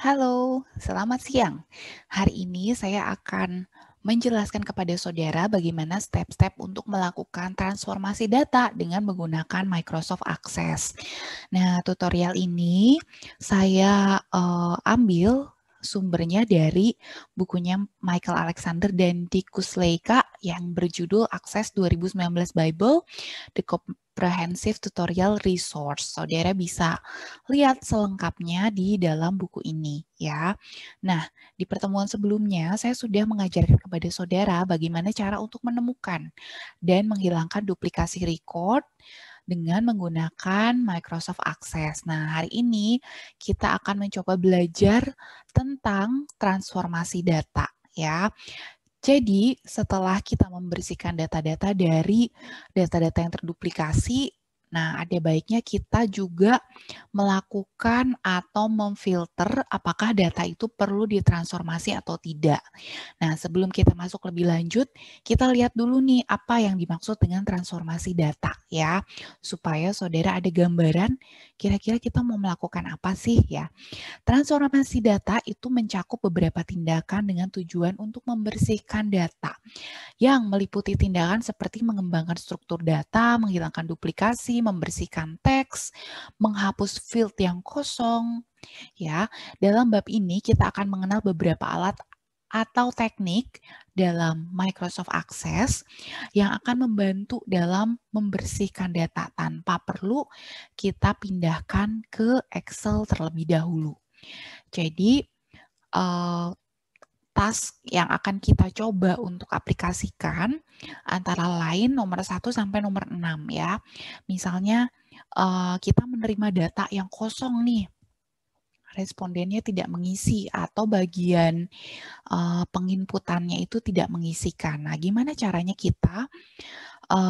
Halo, selamat siang. Hari ini saya akan menjelaskan kepada saudara bagaimana step-step untuk melakukan transformasi data dengan menggunakan Microsoft Access. Nah, tutorial ini saya ambil sumbernya dari bukunya Michael Alexander dan Dick Kusleika yang berjudul Access 2019 Bible, The Comprehensive Tutorial Resource. Saudara bisa lihat selengkapnya di dalam buku ini ya. Nah, di pertemuan sebelumnya saya sudah mengajarkan kepada saudara bagaimana cara untuk menemukan dan menghilangkan duplikasi record dengan menggunakan Microsoft Access. Nah, hari ini kita akan mencoba belajar tentang transformasi data ya. Jadi, setelah kita membersihkan data-data dari data-data yang terduplikasi, nah ada baiknya kita juga melakukan atau memfilter apakah data itu perlu ditransformasi atau tidak. Nah, sebelum kita masuk lebih lanjut, kita lihat dulu nih apa yang dimaksud dengan transformasi data ya, supaya saudara ada gambaran kira-kira kita mau melakukan apa sih ya. Transformasi data itu mencakup beberapa tindakan dengan tujuan untuk membersihkan data yang meliputi tindakan seperti mengembangkan struktur data, menghilangkan duplikasi, membersihkan teks, menghapus field yang kosong. Ya, dalam bab ini kita akan mengenal beberapa alat atau teknik dalam Microsoft Access yang akan membantu dalam membersihkan data tanpa perlu kita pindahkan ke Excel terlebih dahulu. Jadi, task yang akan kita coba untuk aplikasikan antara lain nomor 1 sampai nomor 6 ya. Misalnya, kita menerima data yang kosong nih, respondennya tidak mengisi atau bagian penginputannya itu tidak mengisikan. Nah, gimana caranya kita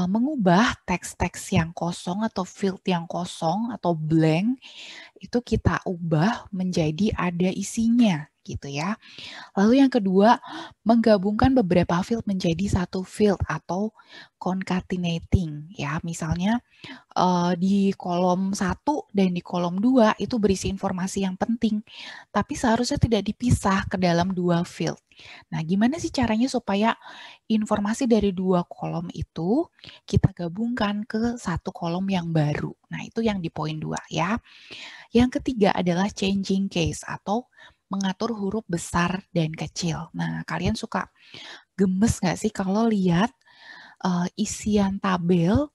mengubah teks-teks yang kosong atau field yang kosong atau blank itu kita ubah menjadi ada isinya gitu ya. Lalu yang kedua, menggabungkan beberapa field menjadi satu field atau concatenating ya. Misalnya di kolom 1 dan di kolom 2 itu berisi informasi yang penting, tapi seharusnya tidak dipisah ke dalam 2 field. Nah, gimana sih caranya supaya informasi dari 2 kolom itu kita gabungkan ke satu kolom yang baru. Nah, itu yang di poin 2 ya. Yang ketiga adalah changing case atau mengatur huruf besar dan kecil. Nah, kalian suka gemes nggak sih kalau lihat isian tabel,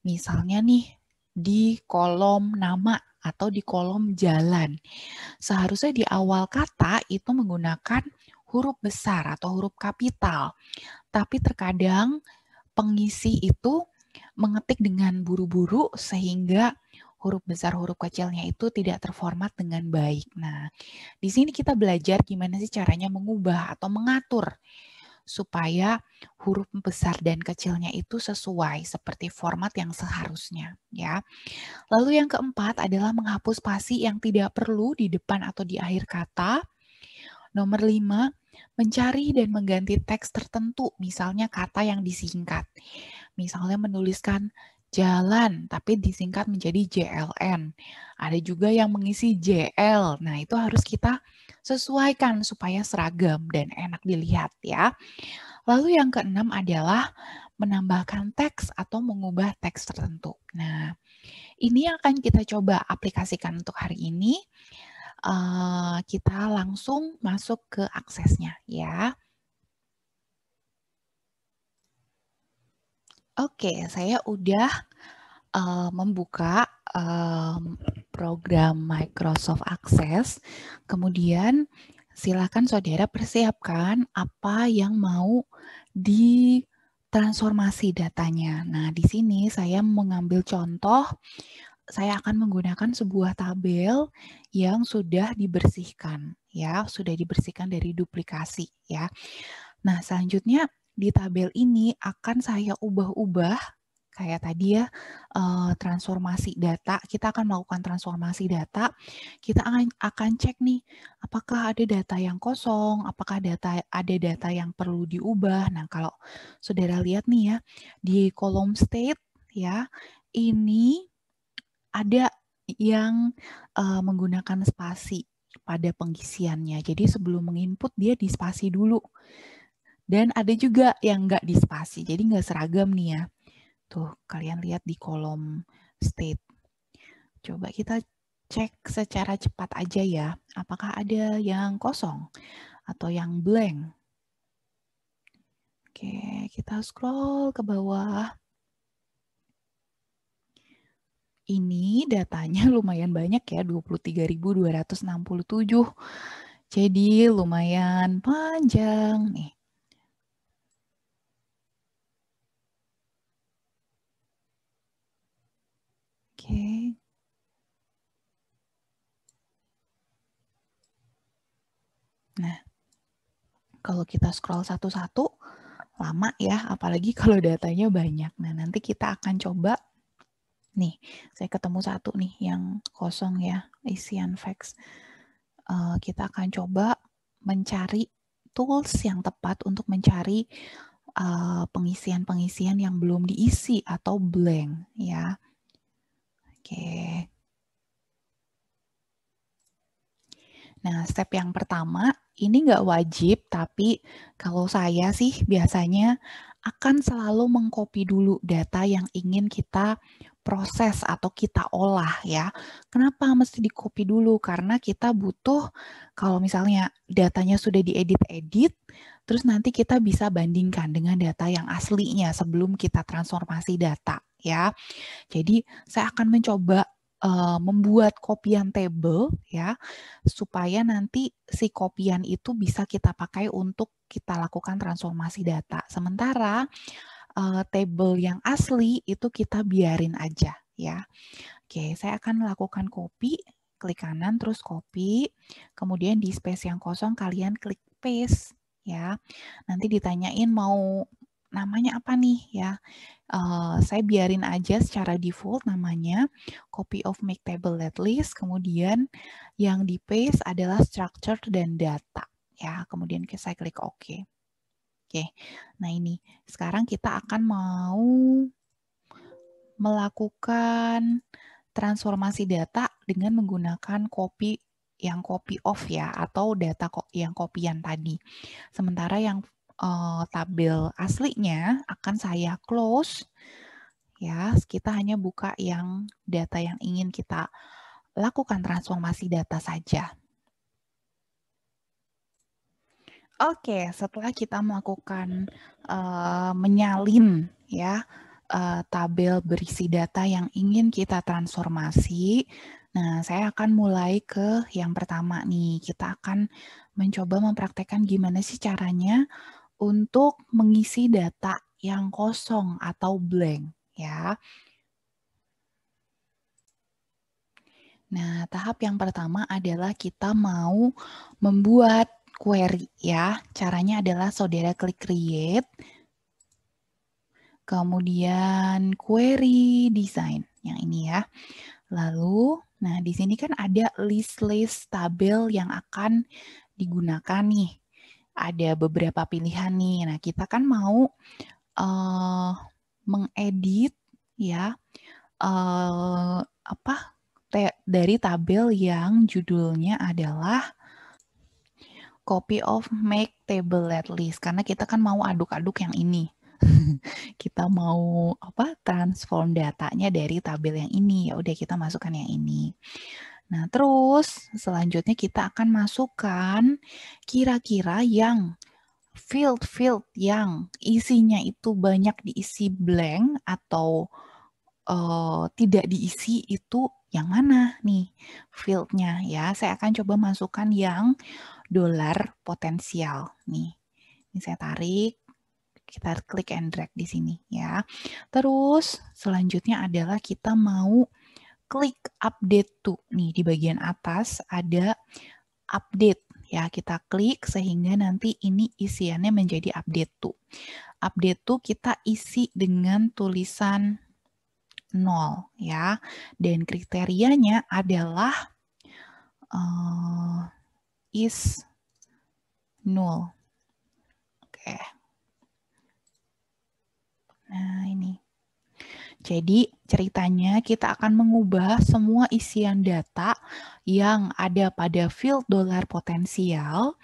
misalnya nih di kolom nama atau di kolom jalan. Seharusnya di awal kata itu menggunakan huruf besar atau huruf kapital. Tapi terkadang pengisi itu mengetik dengan buru-buru sehingga huruf besar, huruf kecilnya itu tidak terformat dengan baik. Nah, di sini kita belajar gimana sih caranya mengubah atau mengatur supaya huruf besar dan kecilnya itu sesuai seperti format yang seharusnya ya. Lalu yang keempat adalah menghapus spasi yang tidak perlu di depan atau di akhir kata. Nomor 5, mencari dan mengganti teks tertentu, misalnya kata yang disingkat. Misalnya menuliskan jalan, tapi disingkat menjadi JLN. Ada juga yang mengisi JL. Nah, itu harus kita sesuaikan supaya seragam dan enak dilihat ya. Lalu yang keenam adalah menambahkan teks atau mengubah teks tertentu. Nah, ini yang akan kita coba aplikasikan untuk hari ini. Kita langsung masuk ke aksesnya ya. Oke, saya udah membuka program Microsoft Access. Kemudian silakan saudara persiapkan apa yang mau ditransformasi datanya. Nah, di sini saya mengambil contoh, saya akan menggunakan sebuah tabel yang sudah dibersihkan, ya, sudah dibersihkan dari duplikasi, ya. Nah, selanjutnya di tabel ini akan saya ubah-ubah kayak tadi ya, transformasi data. Kita akan melakukan transformasi data. Kita akan cek nih, apakah ada data yang kosong, apakah ada data yang perlu diubah. Nah, kalau saudara lihat nih ya, di kolom state ya, ini ada yang menggunakan spasi pada pengisiannya. Jadi sebelum menginput dia dispasi dulu. Dan ada juga yang nggak dispasi, jadi nggak seragam nih ya. Tuh, kalian lihat di kolom state. Coba kita cek secara cepat aja ya, apakah ada yang kosong atau yang blank. Oke, kita scroll ke bawah. Ini datanya lumayan banyak ya, 23.267. Jadi lumayan panjang nih. Oke. Nah, kalau kita scroll satu-satu, lama ya, apalagi kalau datanya banyak. Nah, nanti kita akan coba, nih, saya ketemu satu nih yang kosong ya, isian facts. Kita akan coba mencari tools yang tepat untuk mencari pengisian-pengisian yang belum diisi atau blank ya. Oke. Nah, step yang pertama, ini nggak wajib, tapi kalau saya sih biasanya akan selalu mengcopy dulu data yang ingin kita proses atau kita olah ya. Kenapa mesti di-copy dulu? Karena kita butuh, kalau misalnya datanya sudah diedit-edit, terus nanti kita bisa bandingkan dengan data yang aslinya sebelum kita transformasi data ya. Jadi saya akan mencoba membuat kopian table ya, supaya nanti si kopian itu bisa kita pakai untuk kita lakukan transformasi data. Sementara table yang asli itu kita biarin aja ya. Oke, saya akan melakukan copy, klik kanan terus copy, kemudian di space yang kosong kalian klik paste ya. Nanti ditanyain mau namanya apa nih ya. Saya biarin aja secara default namanya copy of make table let list, kemudian yang di paste adalah structure dan data ya, kemudian saya klik OK. Oke, nah ini sekarang kita akan mau melakukan transformasi data dengan menggunakan copy yang copy of ya, atau data yang kopian tadi. Sementara yang tabel aslinya akan saya close ya, kita hanya buka yang data yang ingin kita lakukan transformasi data saja. Oke, setelah kita melakukan menyalin ya tabel berisi data yang ingin kita transformasi, nah saya akan mulai ke yang pertama nih. Kita akan mencoba mempraktekkan gimana sih caranya untuk mengisi data yang kosong atau blank ya. Nah, tahap yang pertama adalah kita mau membuat query ya. Caranya adalah saudara klik create, kemudian query design yang ini ya. Lalu, nah di sini kan ada list-list tabel yang akan digunakan nih. Ada beberapa pilihan nih. Nah, kita kan mau mengedit ya dari tabel yang judulnya adalah copy of make table let list, karena kita kan mau aduk-aduk yang ini. Kita mau transform datanya dari tabel yang ini. Ya udah kita masukkan yang ini. Nah, terus selanjutnya kita akan masukkan kira-kira yang field-field yang isinya itu banyak diisi blank atau tidak diisi itu yang mana nih fieldnya ya. Saya akan coba masukkan yang dolar potensial nih. Ini saya tarik, kita klik and drag di sini ya. Terus selanjutnya adalah kita mau klik update to. Nih di bagian atas ada update ya. Kita klik sehingga nanti ini isiannya menjadi update to. Update to kita isi dengan tulisan 0 ya. Dan kriterianya adalah is null. Oke. Nah, ini. Jadi ceritanya kita akan mengubah semua isian data yang ada pada field dolar potensial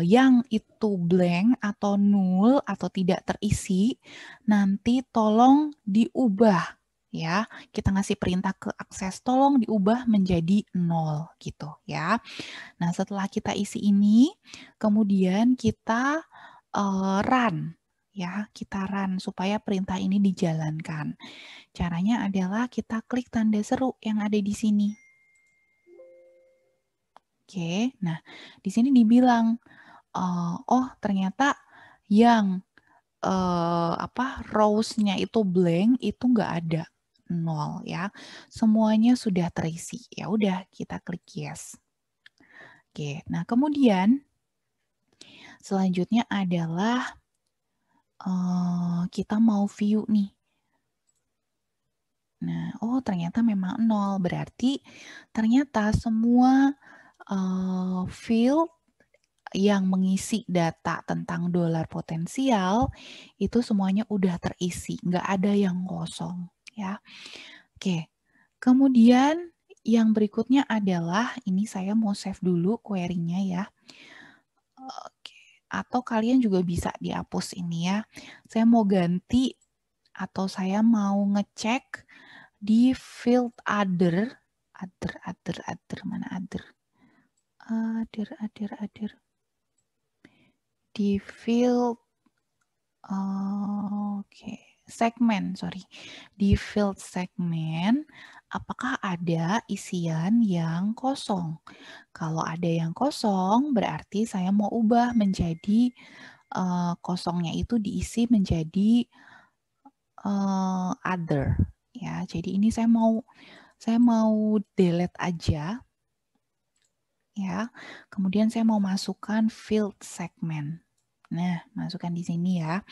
yang itu blank atau null atau tidak terisi, nanti tolong diubah ya. Kita ngasih perintah ke akses tolong diubah menjadi 0 gitu ya. Nah, setelah kita isi ini, kemudian kita run ya, kita run supaya perintah ini dijalankan. Caranya adalah kita klik tanda seru yang ada di sini. Oke, nah di sini dibilang, oh ternyata yang rows-nya itu blank itu nggak ada, 0 ya. Semuanya sudah terisi. Ya udah kita klik yes. Oke, nah kemudian selanjutnya adalah kita mau view nih. Nah, oh ternyata memang 0. Berarti ternyata semua field yang mengisi data tentang dolar potensial itu semuanya udah terisi, nggak ada yang kosong ya. Oke, kemudian yang berikutnya adalah ini saya mau save dulu query-nya ya. Oke, atau kalian juga bisa dihapus ini ya. Saya mau ganti atau saya mau ngecek di field other mana other di field segmen, di field segmen apakah ada isian yang kosong. Kalau ada yang kosong berarti saya mau ubah menjadi kosongnya itu diisi menjadi other ya. Jadi ini saya mau delete aja ya. Kemudian saya mau masukkan field segment. Nah, masukkan di sini ya.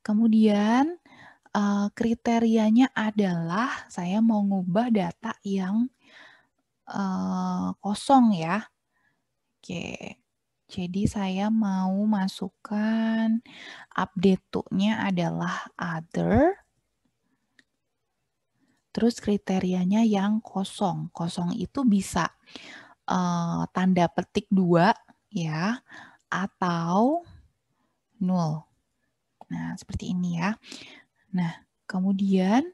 Kemudian kriterianya adalah saya mau ngubah data yang kosong ya. Oke. Jadi saya mau masukkan update to-nya adalah other. Terus kriterianya yang kosong. Kosong itu bisa tanda petik 2 ya atau 0. Nah, seperti ini ya. Nah, kemudian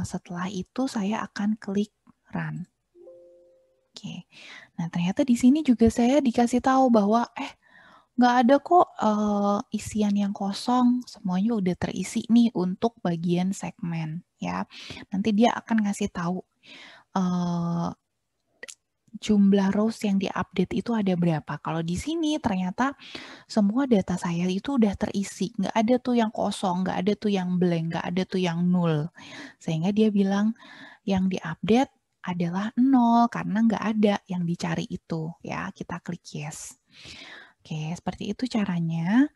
setelah itu saya akan klik run. Oke. Nah, ternyata di sini juga saya dikasih tahu bahwa nggak ada kok isian yang kosong, semuanya udah terisi nih untuk bagian segmen ya. Nanti dia akan ngasih tahu jumlah rows yang diupdate itu ada berapa. Kalau di sini ternyata semua data saya itu udah terisi, nggak ada tuh yang kosong, nggak ada tuh yang blank, nggak ada tuh yang null. Sehingga dia bilang yang diupdate adalah 0 karena nggak ada yang dicari itu ya. Kita klik yes. Oke, seperti itu caranya.